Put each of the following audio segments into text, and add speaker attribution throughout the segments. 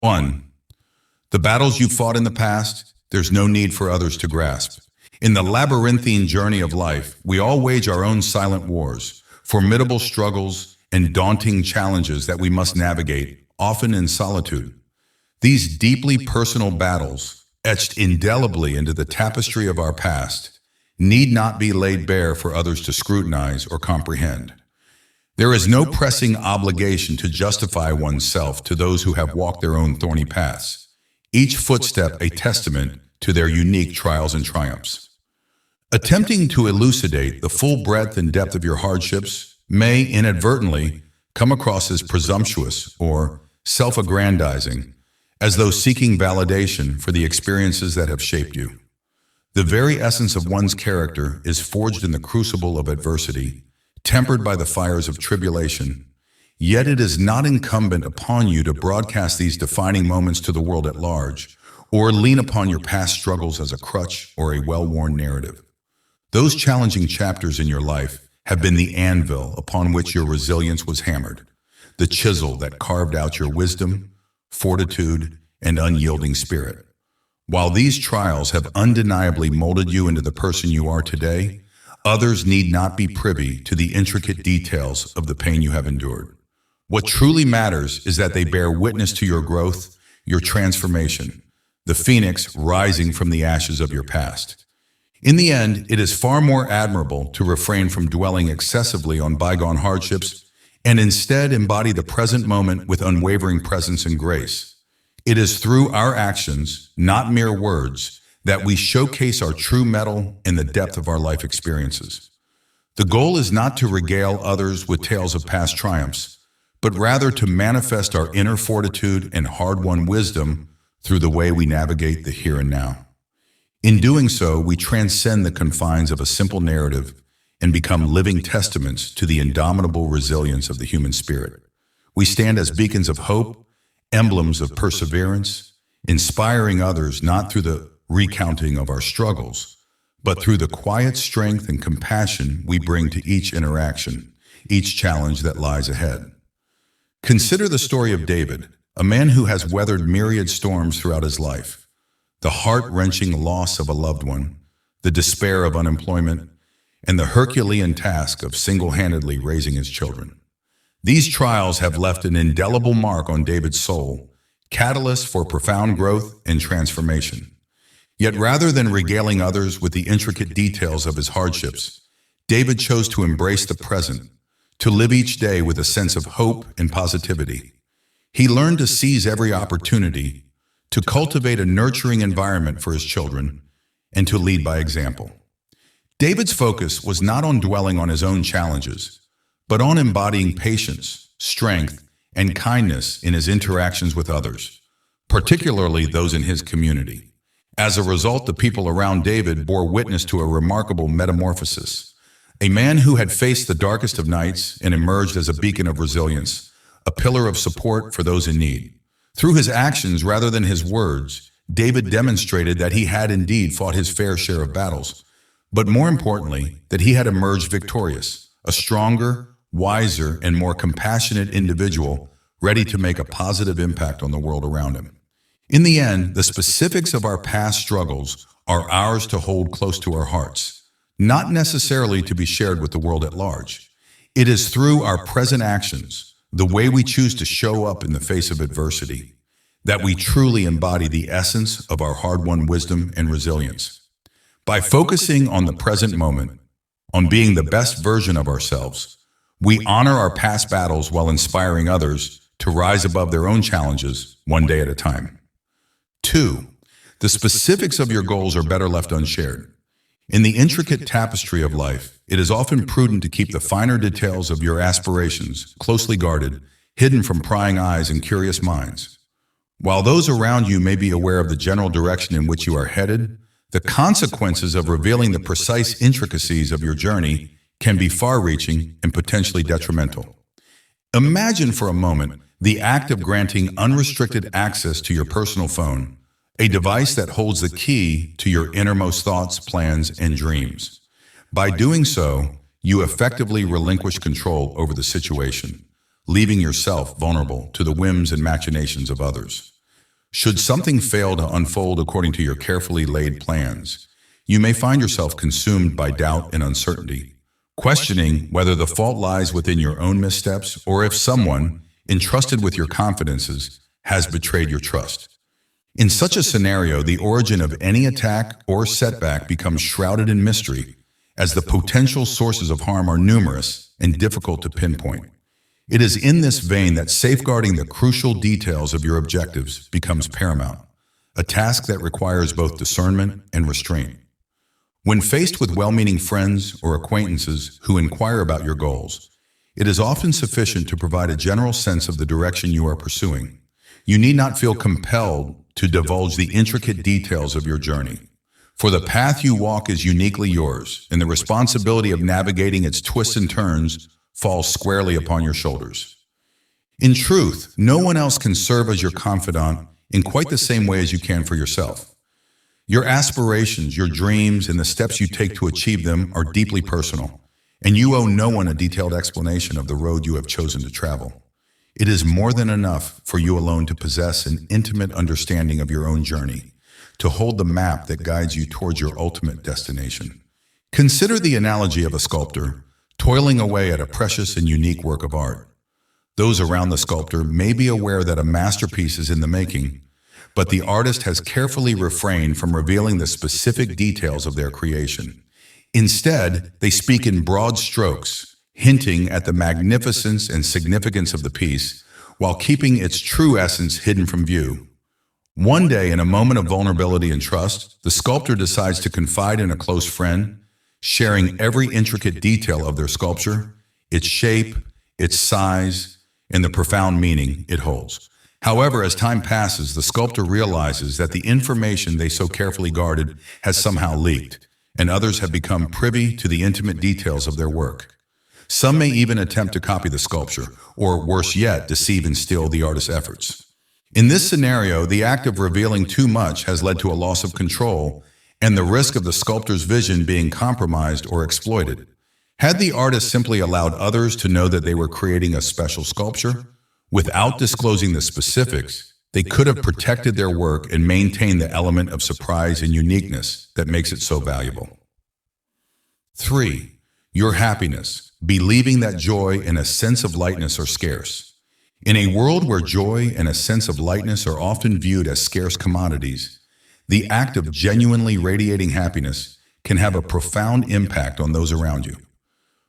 Speaker 1: 1. The battles you fought in the past, there's no need for others to grasp. In the labyrinthine journey of life, we all wage our own silent wars, formidable struggles, and daunting challenges that we must navigate, often in solitude. These deeply personal battles, etched indelibly into the tapestry of our past, need not be laid bare for others to scrutinize or comprehend. There is no pressing obligation to justify oneself to those who have walked their own thorny paths, each footstep a testament to their unique trials and triumphs. Attempting to elucidate the full breadth and depth of your hardships may inadvertently come across as presumptuous or self-aggrandizing, as though seeking validation for the experiences that have shaped you. The very essence of one's character is forged in the crucible of adversity, tempered by the fires of tribulation. Yet it is not incumbent upon you to broadcast these defining moments to the world at large, or lean upon your past struggles as a crutch or a well-worn narrative. Those challenging chapters in your life have been the anvil upon which your resilience was hammered, the chisel that carved out your wisdom, fortitude, and unyielding spirit. While these trials have undeniably molded you into the person you are today, others need not be privy to the intricate details of the pain you have endured. What truly matters is that they bear witness to your growth, your transformation, the phoenix rising from the ashes of your past. In the end, it is far more admirable to refrain from dwelling excessively on bygone hardships and instead embody the present moment with unwavering presence and grace. It is through our actions, not mere words, that we showcase our true mettle and the depth of our life experiences. The goal is not to regale others with tales of past triumphs, but rather to manifest our inner fortitude and hard-won wisdom through the way we navigate the here and now. In doing so, we transcend the confines of a simple narrative and become living testaments to the indomitable resilience of the human spirit. We stand as beacons of hope, emblems of perseverance, inspiring others not through the recounting of our struggles, but through the quiet strength and compassion we bring to each interaction, each challenge that lies ahead. Consider the story of David, a man who has weathered myriad storms throughout his life. The heart-wrenching loss of a loved one, the despair of unemployment, and the Herculean task of single-handedly raising his children. These trials have left an indelible mark on David's soul, catalyst for profound growth and transformation. Yet rather than regaling others with the intricate details of his hardships, David chose to embrace the present, to live each day with a sense of hope and positivity. He learned to seize every opportunity, to cultivate a nurturing environment for his children, and to lead by example. David's focus was not on dwelling on his own challenges, but on embodying patience, strength, and kindness in his interactions with others, particularly those in his community. As a result, the people around David bore witness to a remarkable metamorphosis. A man who had faced the darkest of nights and emerged as a beacon of resilience, a pillar of support for those in need. Through his actions rather than his words, David demonstrated that he had indeed fought his fair share of battles, but more importantly, that he had emerged victorious, a stronger, wiser, and more compassionate individual ready to make a positive impact on the world around him. In the end, the specifics of our past struggles are ours to hold close to our hearts, not necessarily to be shared with the world at large. It is through our present actions, the way we choose to show up in the face of adversity, that we truly embody the essence of our hard-won wisdom and resilience. By focusing on the present moment, on being the best version of ourselves, we honor our past battles while inspiring others to rise above their own challenges one day at a time. 2. The specifics of your goals are better left unshared. In the intricate tapestry of life, it is often prudent to keep the finer details of your aspirations closely guarded, hidden from prying eyes and curious minds. While those around you may be aware of the general direction in which you are headed, the consequences of revealing the precise intricacies of your journey can be far-reaching and potentially detrimental. Imagine for a moment the act of granting unrestricted access to your personal phone, a device that holds the key to your innermost thoughts, plans, and dreams. By doing so, you effectively relinquish control over the situation, leaving yourself vulnerable to the whims and machinations of others. Should something fail to unfold according to your carefully laid plans, you may find yourself consumed by doubt and uncertainty, questioning whether the fault lies within your own missteps or if someone, entrusted with your confidences, has betrayed your trust. In such a scenario, the origin of any attack or setback becomes shrouded in mystery, as the potential sources of harm are numerous and difficult to pinpoint. It is in this vein that safeguarding the crucial details of your objectives becomes paramount, a task that requires both discernment and restraint. When faced with well-meaning friends or acquaintances who inquire about your goals, it is often sufficient to provide a general sense of the direction you are pursuing. You need not feel compelled to divulge the intricate details of your journey, for the path you walk is uniquely yours, and the responsibility of navigating its twists and turns falls squarely upon your shoulders. In truth, no one else can serve as your confidant in quite the same way as you can for yourself. Your aspirations, your dreams, and the steps you take to achieve them are deeply personal, and you owe no one a detailed explanation of the road you have chosen to travel. It is more than enough for you alone to possess an intimate understanding of your own journey, to hold the map that guides you towards your ultimate destination. Consider the analogy of a sculptor toiling away at a precious and unique work of art. Those around the sculptor may be aware that a masterpiece is in the making, but the artist has carefully refrained from revealing the specific details of their creation. Instead, they speak in broad strokes, hinting at the magnificence and significance of the piece, while keeping its true essence hidden from view. One day, in a moment of vulnerability and trust, the sculptor decides to confide in a close friend, sharing every intricate detail of their sculpture, its shape, its size, and the profound meaning it holds. However, as time passes, the sculptor realizes that the information they so carefully guarded has somehow leaked, and others have become privy to the intimate details of their work. Some may even attempt to copy the sculpture, or worse yet, deceive and steal the artist's efforts. In this scenario, the act of revealing too much has led to a loss of control and the risk of the sculptor's vision being compromised or exploited. Had the artist simply allowed others to know that they were creating a special sculpture, without disclosing the specifics, they could have protected their work and maintained the element of surprise and uniqueness that makes it so valuable. 3. Your happiness, believing that joy and a sense of lightness are scarce. In a world where joy and a sense of lightness are often viewed as scarce commodities, the act of genuinely radiating happiness can have a profound impact on those around you.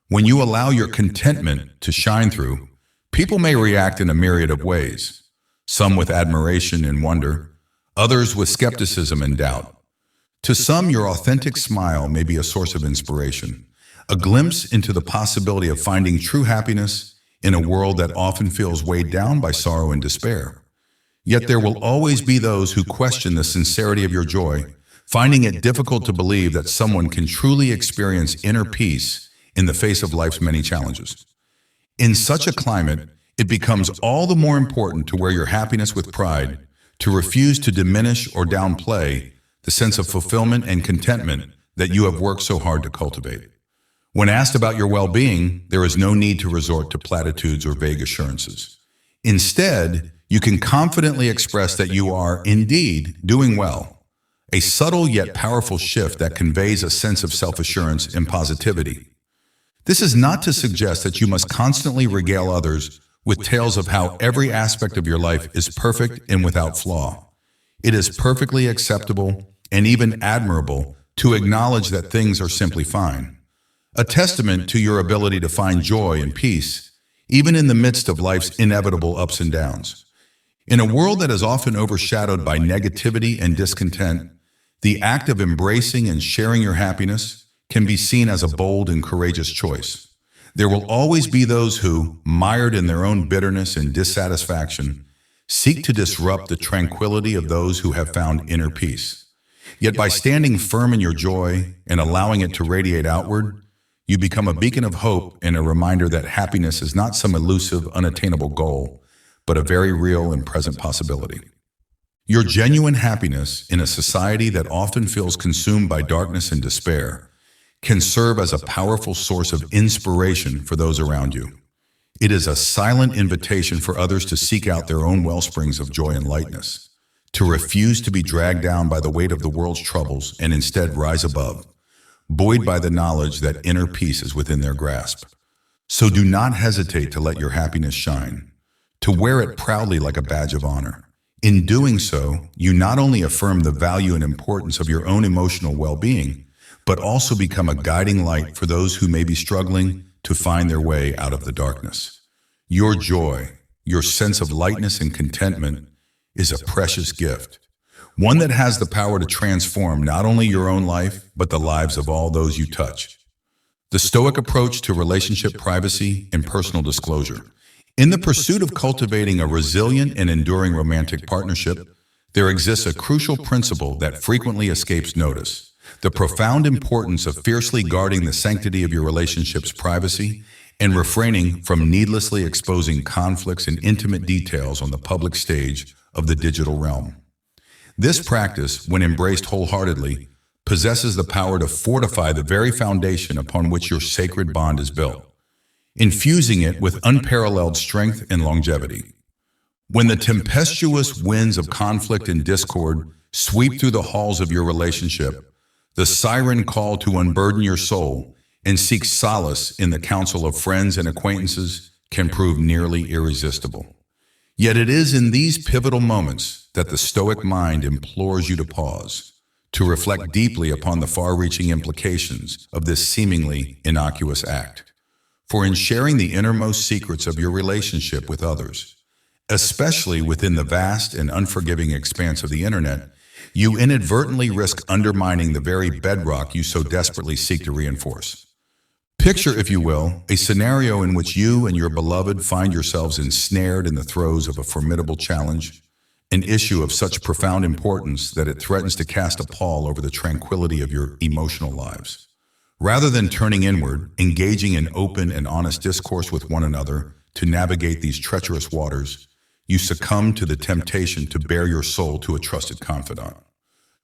Speaker 1: When you allow your contentment to shine through, people may react in a myriad of ways, some with admiration and wonder, others with skepticism and doubt. To some, your authentic smile may be a source of inspiration, a glimpse into the possibility of finding true happiness in a world that often feels weighed down by sorrow and despair. Yet there will always be those who question the sincerity of your joy, finding it difficult to believe that someone can truly experience inner peace in the face of life's many challenges. In such a climate, it becomes all the more important to wear your happiness with pride, to refuse to diminish or downplay the sense of fulfillment and contentment that you have worked so hard to cultivate. When asked about your well-being, there is no need to resort to platitudes or vague assurances. Instead, you can confidently express that you are, indeed, doing well, a subtle yet powerful shift that conveys a sense of self-assurance and positivity. This is not to suggest that you must constantly regale others with tales of how every aspect of your life is perfect and without flaw. It is perfectly acceptable and even admirable to acknowledge that things are simply fine, a testament to your ability to find joy and peace, even in the midst of life's inevitable ups and downs. In a world that is often overshadowed by negativity and discontent, the act of embracing and sharing your happiness can be seen as a bold and courageous choice. There will always be those who, mired in their own bitterness and dissatisfaction, seek to disrupt the tranquility of those who have found inner peace. Yet by standing firm in your joy and allowing it to radiate outward, you become a beacon of hope and a reminder that happiness is not some elusive, unattainable goal, but a very real and present possibility. Your genuine happiness in a society that often feels consumed by darkness and despair can serve as a powerful source of inspiration for those around you. It is a silent invitation for others to seek out their own wellsprings of joy and lightness, to refuse to be dragged down by the weight of the world's troubles and instead rise above, buoyed by the knowledge that inner peace is within their grasp. So do not hesitate to let your happiness shine, to wear it proudly like a badge of honor. In doing so, you not only affirm the value and importance of your own emotional well-being, but also become a guiding light for those who may be struggling to find their way out of the darkness. Your joy, your sense of lightness and contentment is a precious gift, one that has the power to transform not only your own life, but the lives of all those you touch. The Stoic approach to relationship privacy and personal disclosure. In the pursuit of cultivating a resilient and enduring romantic partnership, there exists a crucial principle that frequently escapes notice: the profound importance of fiercely guarding the sanctity of your relationship's privacy and refraining from needlessly exposing conflicts and intimate details on the public stage of the digital realm. This practice, when embraced wholeheartedly, possesses the power to fortify the very foundation upon which your sacred bond is built, infusing it with unparalleled strength and longevity. When the tempestuous winds of conflict and discord sweep through the halls of your relationship, the siren call to unburden your soul and seek solace in the counsel of friends and acquaintances can prove nearly irresistible. Yet it is in these pivotal moments that the Stoic mind implores you to pause, to reflect deeply upon the far-reaching implications of this seemingly innocuous act. For in sharing the innermost secrets of your relationship with others, especially within the vast and unforgiving expanse of the internet, you inadvertently risk undermining the very bedrock you so desperately seek to reinforce. Picture, if you will, a scenario in which you and your beloved find yourselves ensnared in the throes of a formidable challenge, an issue of such profound importance that it threatens to cast a pall over the tranquility of your emotional lives. Rather than turning inward, engaging in open and honest discourse with one another to navigate these treacherous waters, you succumb to the temptation to bare your soul to a trusted confidant.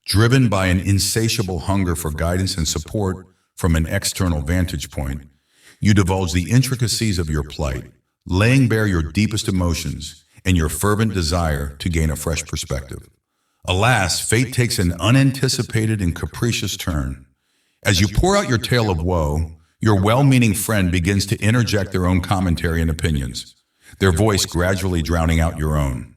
Speaker 1: Driven by an insatiable hunger for guidance and support from an external vantage point, you divulge the intricacies of your plight, laying bare your deepest emotions and your fervent desire to gain a fresh perspective. Alas, fate takes an unanticipated and capricious turn. As you pour out your tale of woe, your well-meaning friend begins to interject their own commentary and opinions, their voice gradually drowning out your own.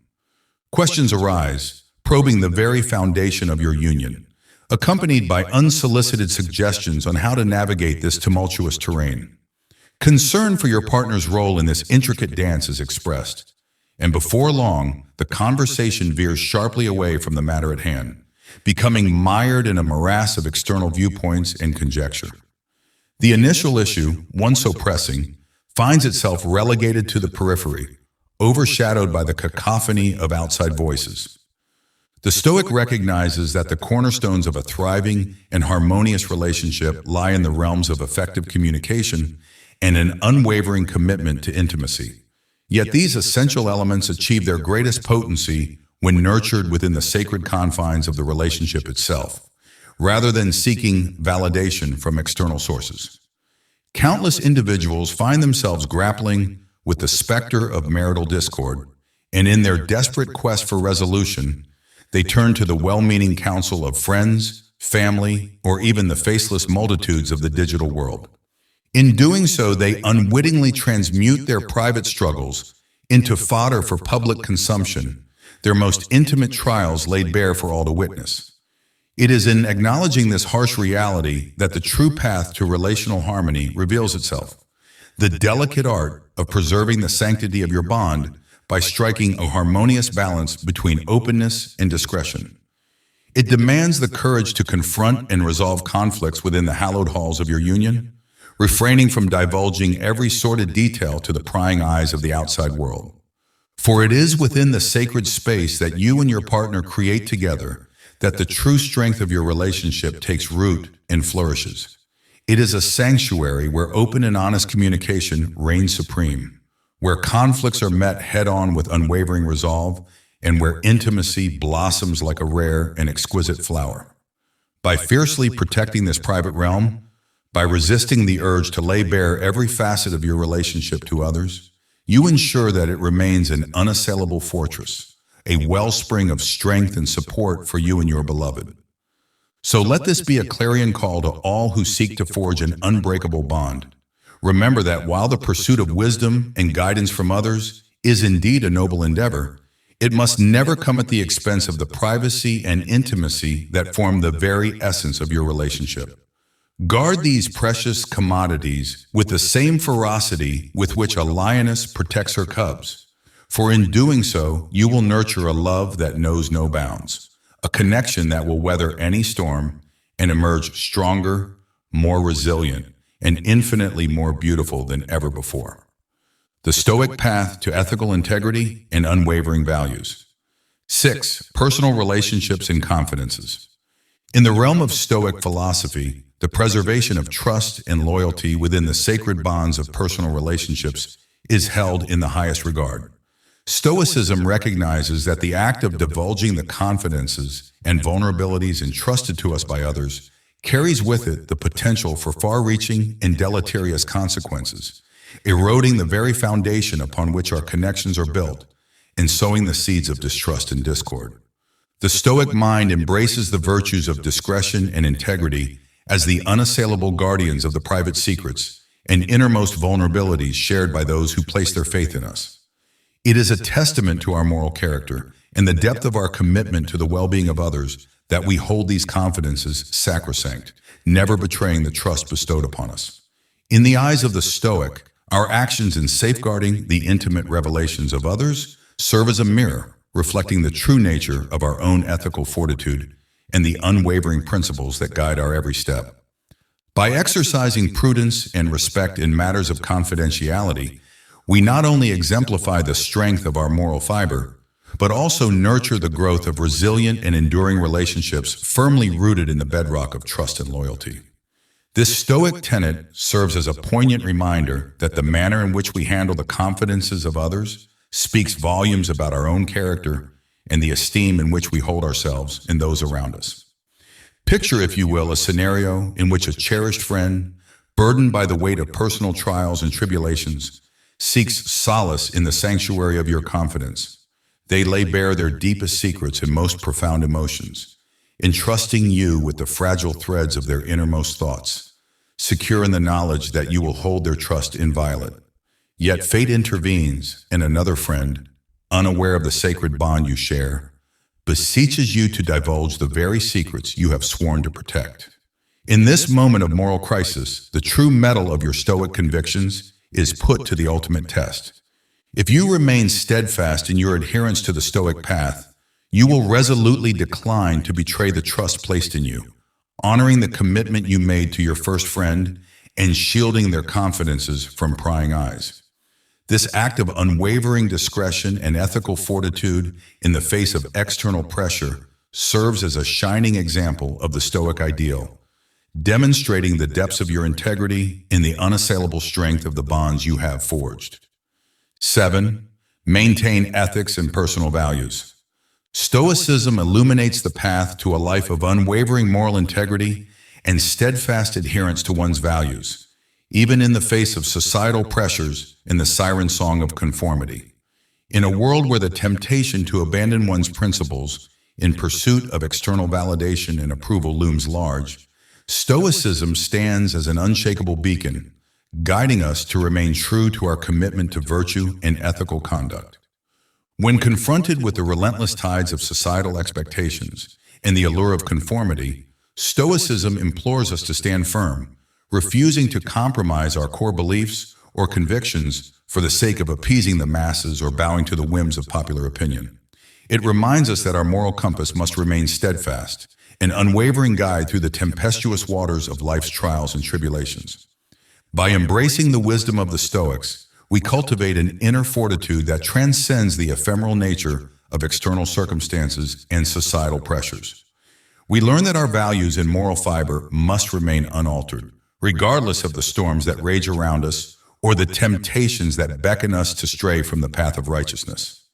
Speaker 1: Questions arise, probing the very foundation of your union, accompanied by unsolicited suggestions on how to navigate this tumultuous terrain. Concern for your partner's role in this intricate dance is expressed, and before long, the conversation veers sharply away from the matter at hand, becoming mired in a morass of external viewpoints and conjecture. The initial issue, one so pressing, finds itself relegated to the periphery, overshadowed by the cacophony of outside voices. The Stoic recognizes that the cornerstones of a thriving and harmonious relationship lie in the realms of effective communication and an unwavering commitment to intimacy. Yet these essential elements achieve their greatest potency when nurtured within the sacred confines of the relationship itself, rather than seeking validation from external sources. Countless individuals find themselves grappling with the specter of marital discord, and in their desperate quest for resolution, they turn to the well-meaning counsel of friends, family, or even the faceless multitudes of the digital world. In doing so, they unwittingly transmute their private struggles into fodder for public consumption, their most intimate trials laid bare for all to witness. It is in acknowledging this harsh reality that the true path to relational harmony reveals itself, the delicate art of preserving the sanctity of your bond by striking a harmonious balance between openness and discretion. It demands the courage to confront and resolve conflicts within the hallowed halls of your union, refraining from divulging every sordid detail to the prying eyes of the outside world. For it is within the sacred space that you and your partner create together that the true strength of your relationship takes root and flourishes. It is a sanctuary where open and honest communication reigns supreme, where conflicts are met head-on with unwavering resolve, and where intimacy blossoms like a rare and exquisite flower. By fiercely protecting this private realm, by resisting the urge to lay bare every facet of your relationship to others, you ensure that it remains an unassailable fortress, a wellspring of strength and support for you and your beloved. So let this be a clarion call to all who seek to forge an unbreakable bond. Remember that while the pursuit of wisdom and guidance from others is indeed a noble endeavor, it must never come at the expense of the privacy and intimacy that form the very essence of your relationship. Guard these precious commodities with the same ferocity with which a lioness protects her cubs, for in doing so, you will nurture a love that knows no bounds, a connection that will weather any storm and emerge stronger, more resilient, and infinitely more beautiful than ever before. The Stoic path to ethical integrity and unwavering values. 6. Personal relationships and confidences. In the realm of Stoic philosophy, the preservation of trust and loyalty within the sacred bonds of personal relationships is held in the highest regard. Stoicism recognizes that the act of divulging the confidences and vulnerabilities entrusted to us by others carries with it the potential for far-reaching and deleterious consequences, eroding the very foundation upon which our connections are built and sowing the seeds of distrust and discord. The Stoic mind embraces the virtues of discretion and integrity as the unassailable guardians of the private secrets and innermost vulnerabilities shared by those who place their faith in us. It is a testament to our moral character and the depth of our commitment to the well-being of others that we hold these confidences sacrosanct, never betraying the trust bestowed upon us. In the eyes of the Stoic, our actions in safeguarding the intimate revelations of others serve as a mirror, reflecting the true nature of our own ethical fortitude and the unwavering principles that guide our every step. By exercising prudence and respect in matters of confidentiality, we not only exemplify the strength of our moral fiber, but also nurture the growth of resilient and enduring relationships firmly rooted in the bedrock of trust and loyalty. This Stoic tenet serves as a poignant reminder that the manner in which we handle the confidences of others speaks volumes about our own character and the esteem in which we hold ourselves and those around us. Picture, if you will, a scenario in which a cherished friend, burdened by the weight of personal trials and tribulations, seeks solace in the sanctuary of your confidence. They lay bare their deepest secrets and most profound emotions, entrusting you with the fragile threads of their innermost thoughts, secure in the knowledge that you will hold their trust inviolate. Yet fate intervenes, and another friend, unaware of the sacred bond you share, beseeches you to divulge the very secrets you have sworn to protect. In this moment of moral crisis, the true mettle of your Stoic convictions is put to the ultimate test. If you remain steadfast in your adherence to the Stoic path, you will resolutely decline to betray the trust placed in you, honoring the commitment you made to your first friend and shielding their confidences from prying eyes. This act of unwavering discretion and ethical fortitude in the face of external pressure serves as a shining example of the Stoic ideal, demonstrating the depths of your integrity and the unassailable strength of the bonds you have forged. 7. Maintain ethics and personal values. Stoicism illuminates the path to a life of unwavering moral integrity and steadfast adherence to one's values, even in the face of societal pressures and the siren song of conformity. In a world where the temptation to abandon one's principles in pursuit of external validation and approval looms large, Stoicism stands as an unshakable beacon, guiding us to remain true to our commitment to virtue and ethical conduct. When confronted with the relentless tides of societal expectations and the allure of conformity, Stoicism implores us to stand firm, refusing to compromise our core beliefs or convictions for the sake of appeasing the masses or bowing to the whims of popular opinion. It reminds us that our moral compass must remain steadfast, an unwavering guide through the tempestuous waters of life's trials and tribulations. By embracing the wisdom of the Stoics, we cultivate an inner fortitude that transcends the ephemeral nature of external circumstances and societal pressures. We learn that our values and moral fiber must remain unaltered, regardless of the storms that rage around us or the temptations that beckon us to stray from the path of righteousness.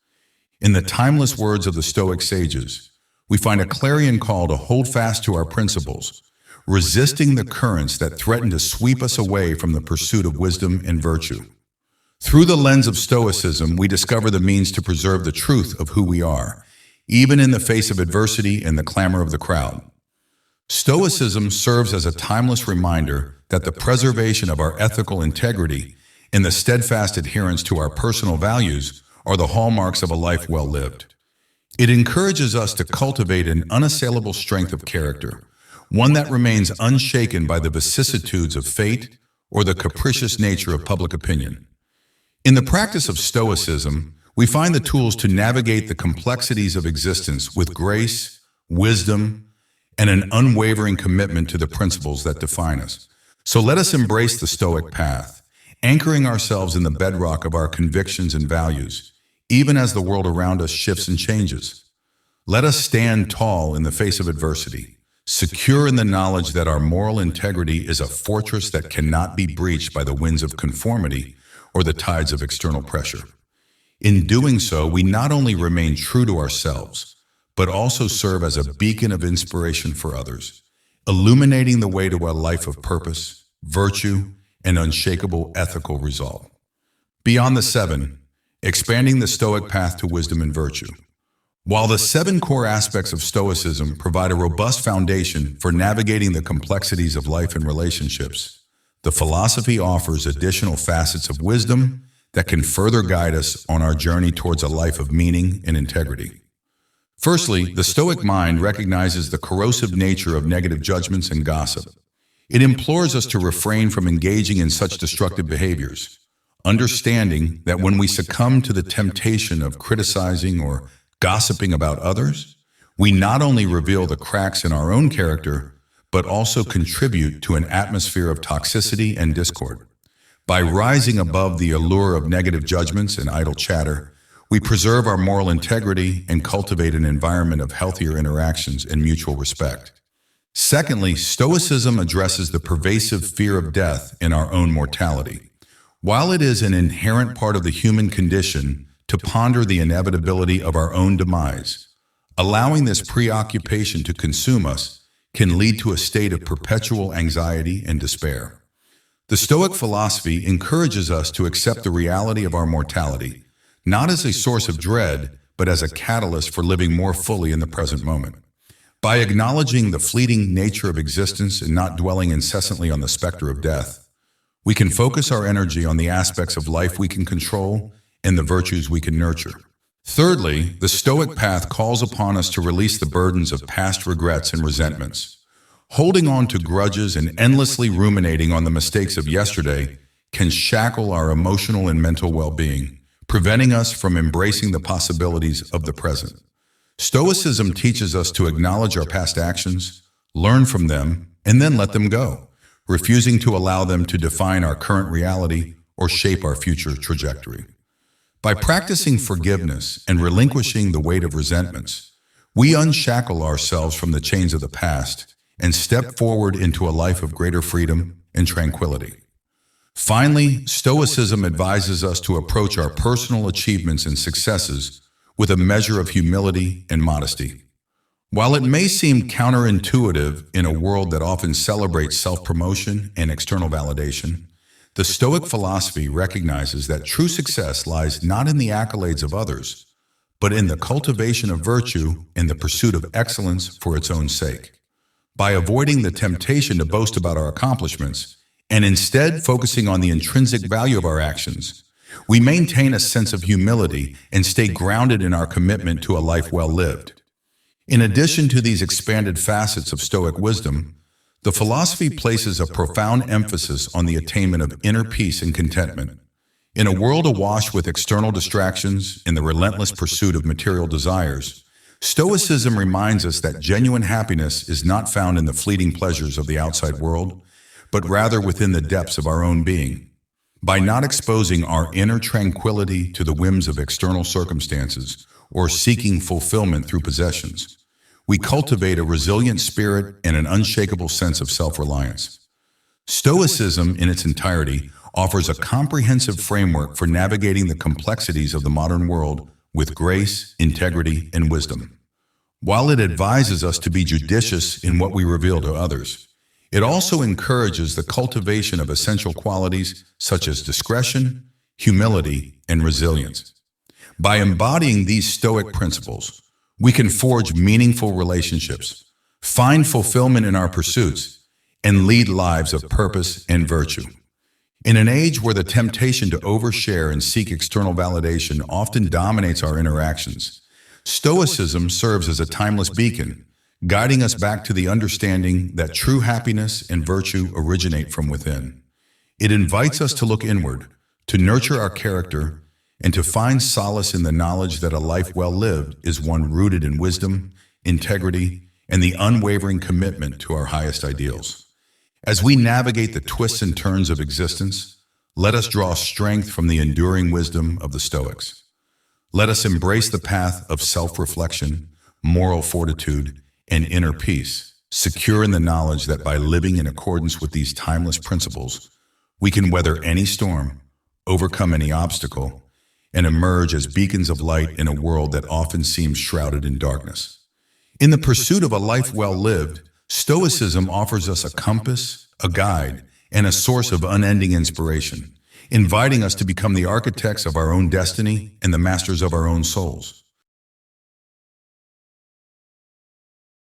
Speaker 1: In the timeless words of the Stoic sages, we find a clarion call to hold fast to our principles, resisting the currents that threaten to sweep us away from the pursuit of wisdom and virtue. Through the lens of Stoicism, we discover the means to preserve the truth of who we are, even in the face of adversity and the clamor of the crowd. Stoicism serves as a timeless reminder that the preservation of our ethical integrity and the steadfast adherence to our personal values are the hallmarks of a life well lived. It encourages us to cultivate an unassailable strength of character, one that remains unshaken by the vicissitudes of fate or the capricious nature of public opinion. In the practice of Stoicism, we find the tools to navigate the complexities of existence with grace, wisdom, and an unwavering commitment to the principles that define us. So let us embrace the Stoic path, anchoring ourselves in the bedrock of our convictions and values, even as the world around us shifts and changes. Let us stand tall in the face of adversity, secure in the knowledge that our moral integrity is a fortress that cannot be breached by the winds of conformity or the tides of external pressure. In doing so, we not only remain true to ourselves, but also serve as a beacon of inspiration for others, illuminating the way to a life of purpose, virtue, and unshakable ethical resolve. Beyond the seven, expanding the Stoic path to wisdom and virtue. While the seven core aspects of Stoicism provide a robust foundation for navigating the complexities of life and relationships, the philosophy offers additional facets of wisdom that can further guide us on our journey towards a life of meaning and integrity. Firstly, the Stoic mind recognizes the corrosive nature of negative judgments and gossip. It implores us to refrain from engaging in such destructive behaviors, understanding that when we succumb to the temptation of criticizing or gossiping about others, we not only reveal the cracks in our own character, but also contribute to an atmosphere of toxicity and discord. By rising above the allure of negative judgments and idle chatter, we preserve our moral integrity and cultivate an environment of healthier interactions and mutual respect. Secondly, Stoicism addresses the pervasive fear of death in our own mortality. While it is an inherent part of the human condition to ponder the inevitability of our own demise, allowing this preoccupation to consume us can lead to a state of perpetual anxiety and despair. The Stoic philosophy encourages us to accept the reality of our mortality, not as a source of dread, but as a catalyst for living more fully in the present moment. By acknowledging the fleeting nature of existence and not dwelling incessantly on the specter of death, we can focus our energy on the aspects of life we can control and the virtues we can nurture. Thirdly, the Stoic path calls upon us to release the burdens of past regrets and resentments. Holding on to grudges and endlessly ruminating on the mistakes of yesterday can shackle our emotional and mental well-being, preventing us from embracing the possibilities of the present. Stoicism teaches us to acknowledge our past actions, learn from them, and then let them go, refusing to allow them to define our current reality or shape our future trajectory. By practicing forgiveness and relinquishing the weight of resentments, we unshackle ourselves from the chains of the past and step forward into a life of greater freedom and tranquility. Finally, Stoicism advises us to approach our personal achievements and successes with a measure of humility and modesty. While it may seem counterintuitive in a world that often celebrates self-promotion and external validation, the Stoic philosophy recognizes that true success lies not in the accolades of others, but in the cultivation of virtue and the pursuit of excellence for its own sake. By avoiding the temptation to boast about our accomplishments and instead focusing on the intrinsic value of our actions, we maintain a sense of humility and stay grounded in our commitment to a life well lived. In addition to these expanded facets of Stoic wisdom, the philosophy places a profound emphasis on the attainment of inner peace and contentment. In a world awash with external distractions and the relentless pursuit of material desires, Stoicism reminds us that genuine happiness is not found in the fleeting pleasures of the outside world, but rather within the depths of our own being. By not exposing our inner tranquility to the whims of external circumstances or seeking fulfillment through possessions, we cultivate a resilient spirit and an unshakable sense of self-reliance. Stoicism, in its entirety, offers a comprehensive framework for navigating the complexities of the modern world with grace, integrity, and wisdom. While it advises us to be judicious in what we reveal to others, it also encourages the cultivation of essential qualities such as discretion, humility, and resilience. By embodying these Stoic principles, we can forge meaningful relationships, find fulfillment in our pursuits, and lead lives of purpose and virtue. In an age where the temptation to overshare and seek external validation often dominates our interactions, Stoicism serves as a timeless beacon, guiding us back to the understanding that true happiness and virtue originate from within. It invites us to look inward, to nurture our character, and to find solace in the knowledge that a life well lived is one rooted in wisdom, integrity, and the unwavering commitment to our highest ideals. As we navigate the twists and turns of existence, let us draw strength from the enduring wisdom of the Stoics. Let us embrace the path of self-reflection, moral fortitude, and inner peace, secure in the knowledge that by living in accordance with these timeless principles, we can weather any storm, overcome any obstacle, and emerge as beacons of light in a world that often seems shrouded in darkness. In the pursuit of a life well lived, Stoicism offers us a compass, a guide, and a source of unending inspiration, inviting us to become the architects of our own destiny and the masters of our own souls.